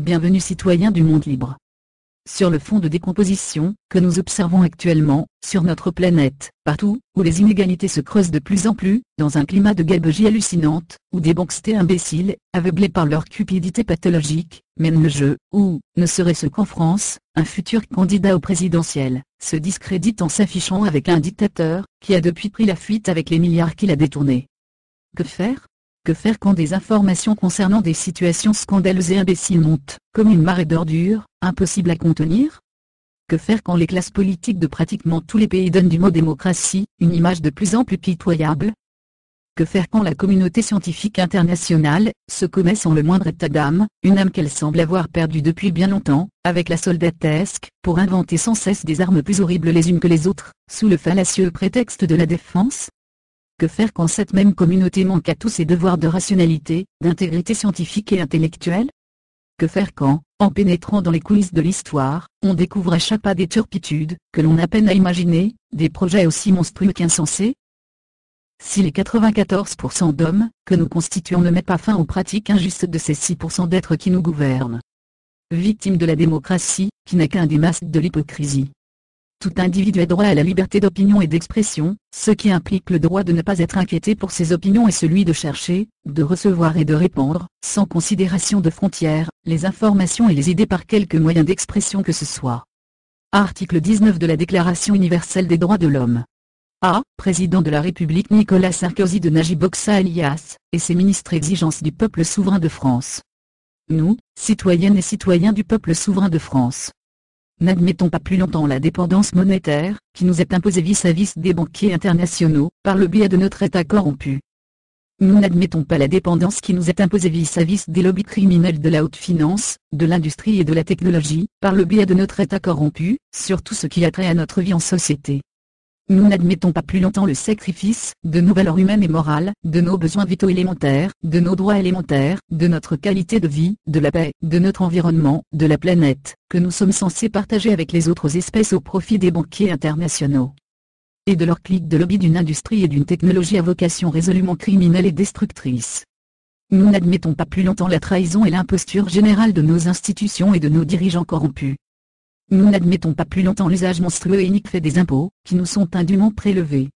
bienvenue citoyens du monde libre. Sur le fond de décomposition, que nous observons actuellement, sur notre planète, partout, où les inégalités se creusent de plus en plus, dans un climat de gabegie hallucinante, où des banquiers imbéciles, aveuglés par leur cupidité pathologique, mènent le jeu, où, ne serait-ce qu'en France, un futur candidat au présidentiel, se discrédite en s'affichant avec un dictateur, qui a depuis pris la fuite avec les milliards qu'il a détournés. Que faire ? Que faire quand des informations concernant des situations scandaleuses et imbéciles montent, comme une marée d'ordures, impossible à contenir ? Que faire quand les classes politiques de pratiquement tous les pays donnent du mot démocratie, une image de plus en plus pitoyable ? Que faire quand la communauté scientifique internationale, se commet sans le moindre état d'âme, une âme qu'elle semble avoir perdue depuis bien longtemps, avec la soldatesque, pour inventer sans cesse des armes plus horribles les unes que les autres, sous le fallacieux prétexte de la défense ? Que faire quand cette même communauté manque à tous ses devoirs de rationalité, d'intégrité scientifique et intellectuelle ? Que faire quand, en pénétrant dans les coulisses de l'histoire, on découvre à chaque pas des turpitudes, que l'on a peine à imaginer, des projets aussi monstrueux qu'insensés ? Si les 94% d'hommes, que nous constituons ne mettent pas fin aux pratiques injustes de ces 6% d'êtres qui nous gouvernent. Victimes de la démocratie, qui n'est qu'un des masques de l'hypocrisie. Tout individu a droit à la liberté d'opinion et d'expression, ce qui implique le droit de ne pas être inquiété pour ses opinions et celui de chercher, de recevoir et de répandre, sans considération de frontières, les informations et les idées par quelque moyen d'expression que ce soit. Article 19 de la Déclaration universelle des droits de l'homme. A. Président de la République Nicolas Sarkozy de Najib Boxa alias, et ses ministres exigence du peuple souverain de France. Nous, citoyennes et citoyens du peuple souverain de France. N'admettons pas plus longtemps la dépendance monétaire, qui nous est imposée vis-à-vis des banquiers internationaux, par le biais de notre État corrompu. Nous n'admettons pas la dépendance qui nous est imposée vis-à-vis des lobbies criminels de la haute finance, de l'industrie et de la technologie, par le biais de notre État corrompu, sur tout ce qui a trait à notre vie en société. Nous n'admettons pas plus longtemps le sacrifice de nos valeurs humaines et morales, de nos besoins vitaux élémentaires, de nos droits élémentaires, de notre qualité de vie, de la paix, de notre environnement, de la planète, que nous sommes censés partager avec les autres espèces au profit des banquiers internationaux. Et de leur clique de lobby d'une industrie et d'une technologie à vocation résolument criminelle et destructrice. Nous n'admettons pas plus longtemps la trahison et l'imposture générale de nos institutions et de nos dirigeants corrompus. Nous n'admettons pas plus longtemps l'usage monstrueux et inique fait des impôts, qui nous sont indûment prélevés.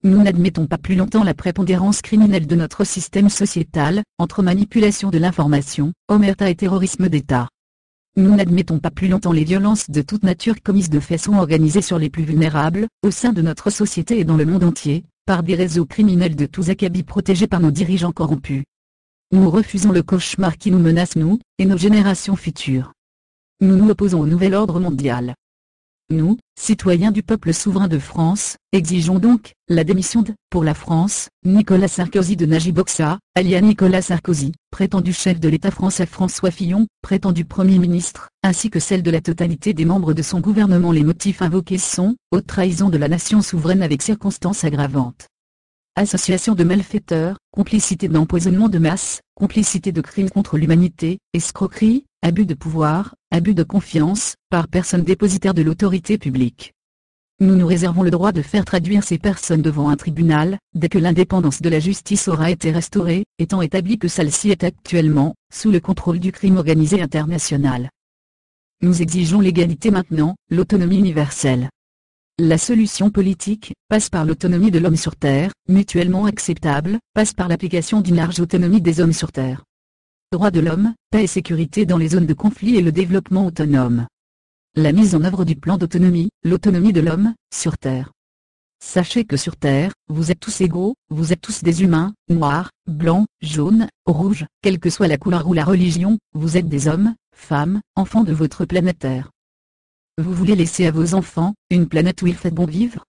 Nous n'admettons pas plus longtemps la prépondérance criminelle de notre système sociétal, entre manipulation de l'information, omerta et terrorisme d'État. Nous n'admettons pas plus longtemps les violences de toute nature commises de façon organisée sur les plus vulnérables, au sein de notre société et dans le monde entier, par des réseaux criminels de tous acabits protégés par nos dirigeants corrompus. Nous refusons le cauchemar qui nous menace nous, et nos générations futures. Nous nous opposons au nouvel ordre mondial. Nous, citoyens du peuple souverain de France, exigeons donc la démission de, pour la France, Nicolas Sarkozy de Najib Boxa, alias Nicolas Sarkozy, prétendu chef de l'État français François Fillon, prétendu Premier ministre, ainsi que celle de la totalité des membres de son gouvernement. Les motifs invoqués sont haute trahison de la nation souveraine avec circonstances aggravantes. Association de malfaiteurs, complicité d'empoisonnement de masse, complicité de crimes contre l'humanité, escroquerie, abus de pouvoir, abus de confiance, par personne dépositaire de l'autorité publique. Nous nous réservons le droit de faire traduire ces personnes devant un tribunal, dès que l'indépendance de la justice aura été restaurée, étant établi que celle-ci est actuellement, sous le contrôle du crime organisé international. Nous exigeons l'égalité maintenant, l'autonomie universelle. La solution politique passe par l'autonomie de l'homme sur Terre, mutuellement acceptable, passe par l'application d'une large autonomie des hommes sur Terre. Droits de l'homme, paix et sécurité dans les zones de conflit et le développement autonome. La mise en œuvre du plan d'autonomie, l'autonomie de l'homme, sur Terre. Sachez que sur Terre, vous êtes tous égaux, vous êtes tous des humains, noirs, blancs, jaunes, rouges, quelle que soit la couleur ou la religion, vous êtes des hommes, femmes, enfants de votre planète Terre. Vous voulez laisser à vos enfants une planète où il fait bon vivre?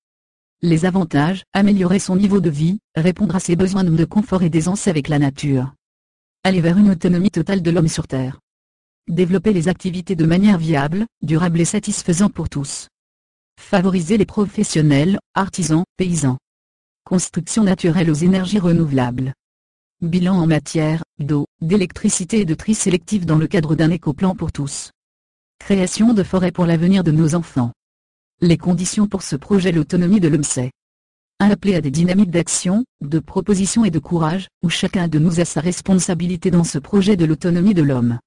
Les avantages, améliorer son niveau de vie, répondre à ses besoins de confort et d'aisance avec la nature. Aller vers une autonomie totale de l'homme sur Terre. Développer les activités de manière viable, durable et satisfaisante pour tous. Favoriser les professionnels, artisans, paysans. Construction naturelle aux énergies renouvelables. Bilan en matière d'eau, d'électricité et de tri sélectif dans le cadre d'un écoplan pour tous. Création de forêts pour l'avenir de nos enfants. Les conditions pour ce projet. L'autonomie de l'homme, c'est un appel à des dynamiques d'action, de proposition et de courage, où chacun de nous a sa responsabilité dans ce projet de l'autonomie de l'homme.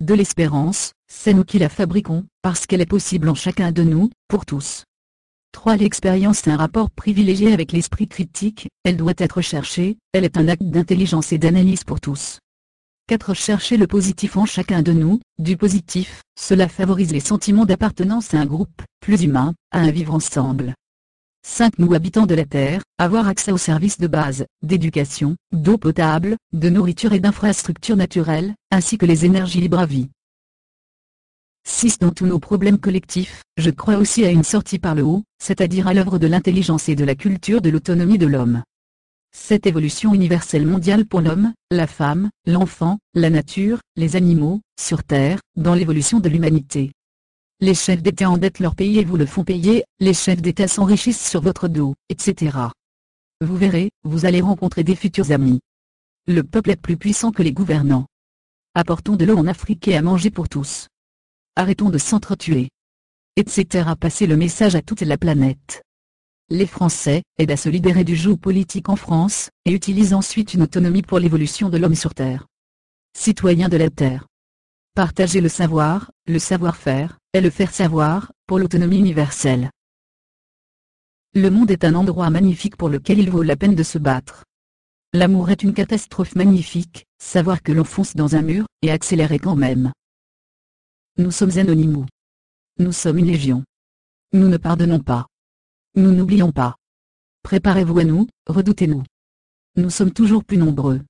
de l'espérance, c'est nous qui la fabriquons, parce qu'elle est possible en chacun de nous, pour tous. 3. L'expérience est un rapport privilégié avec l'esprit critique, elle doit être cherchée, elle est un acte d'intelligence et d'analyse pour tous. 4. Chercher le positif en chacun de nous, du positif, cela favorise les sentiments d'appartenance à un groupe, plus humain, à un vivre ensemble. 5. Nous habitants de la Terre, avoir accès aux services de base, d'éducation, d'eau potable, de nourriture et d'infrastructures naturelles, ainsi que les énergies libres à vie. 6. Dans tous nos problèmes collectifs, je crois aussi à une sortie par le haut, c'est-à-dire à l'œuvre de l'intelligence et de la culture de l'autonomie de l'homme. Cette évolution universelle mondiale pour l'homme, la femme, l'enfant, la nature, les animaux, sur Terre, dans l'évolution de l'humanité. Les chefs d'État endettent leur pays et vous le font payer, les chefs d'État s'enrichissent sur votre dos, etc. Vous verrez, vous allez rencontrer des futurs amis. Le peuple est plus puissant que les gouvernants. Apportons de l'eau en Afrique et à manger pour tous. Arrêtons de s'entretuer. Etc. Passez le message à toute la planète. Les Français aident à se libérer du joug politique en France, et utilisent ensuite une autonomie pour l'évolution de l'homme sur Terre. Citoyens de la Terre. Partagez le savoir-faire, et le faire savoir, pour l'autonomie universelle. Le monde est un endroit magnifique pour lequel il vaut la peine de se battre. L'amour est une catastrophe magnifique, savoir que l'on fonce dans un mur, et accélérer quand même. Nous sommes anonymous. Nous sommes une légion. Nous ne pardonnons pas. Nous n'oublions pas. Préparez-vous à nous, redoutez-nous. Nous sommes toujours plus nombreux.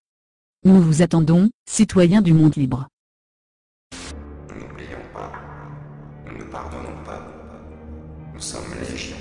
Nous vous attendons, citoyens du monde libre. N'oublions pas. Nous ne pardonnons pas. Nous sommes légion.